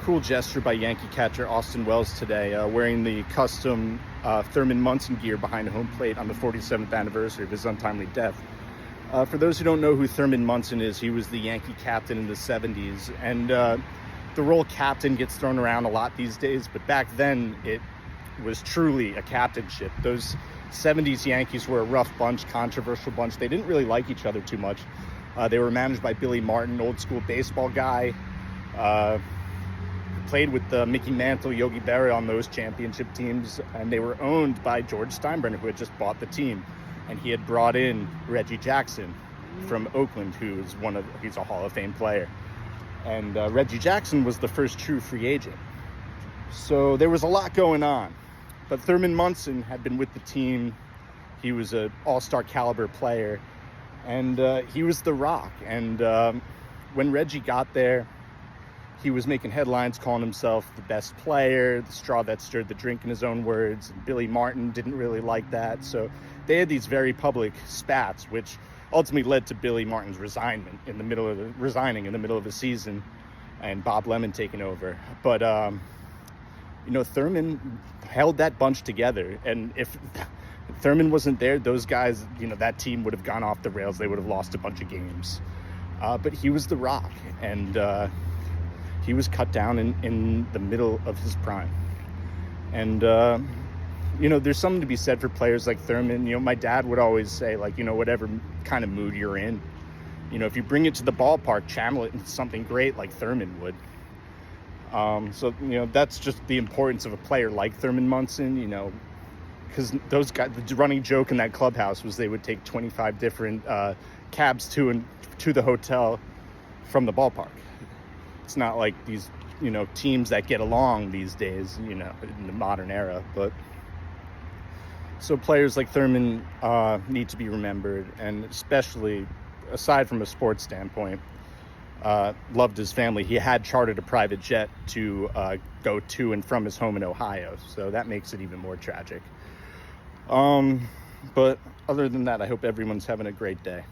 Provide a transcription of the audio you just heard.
cool gesture by Yankee catcher Austin Wells today, wearing the custom Thurman Munson gear behind home plate on the 47th anniversary of his untimely death. For those who don't know who Thurman Munson is, he was the Yankee captain in the 70s, and the role captain gets thrown around a lot these days, but back then it was truly a captainship. Those 70s Yankees were a rough bunch, controversial bunch. They didn't really like each other too much. They were managed by Billy Martin, old school baseball guy. Played with Mickey Mantle, Yogi Berra on those championship teams, and they were owned by George Steinbrenner, who had just bought the team, and he had brought in Reggie Jackson from Oakland, he's a Hall of Fame player, and Reggie Jackson was the first true free agent. So there was a lot going on, but Thurman Munson had been with the team. He was an all-star caliber player, and he was the Rock. And when Reggie got there, he was making headlines, calling himself the best player, the straw that stirred the drink, in his own words. And Billy Martin didn't really like that. So they had these very public spats, which ultimately led to Billy Martin's resigning in the middle of the season, and Bob Lemon taking over. But Thurman held that bunch together. And if Thurman wasn't there, those guys, that team would have gone off the rails. They would have lost a bunch of games. But he was the Rock, and he was cut down in the middle of his prime. And, there's something to be said for players like Thurman. My dad would always say, whatever kind of mood you're in, if you bring it to the ballpark, channel it into something great like Thurman would. So that's just the importance of a player like Thurman Munson, because those guys, the running joke in that clubhouse was they would take 25 different cabs to the hotel from the ballpark. It's not like these, teams that get along these days, in the modern era. But so players like Thurman need to be remembered, and especially, aside from a sports standpoint, loved his family. He had chartered a private jet to go to and from his home in Ohio, so that makes it even more tragic. But other than that, I hope everyone's having a great day.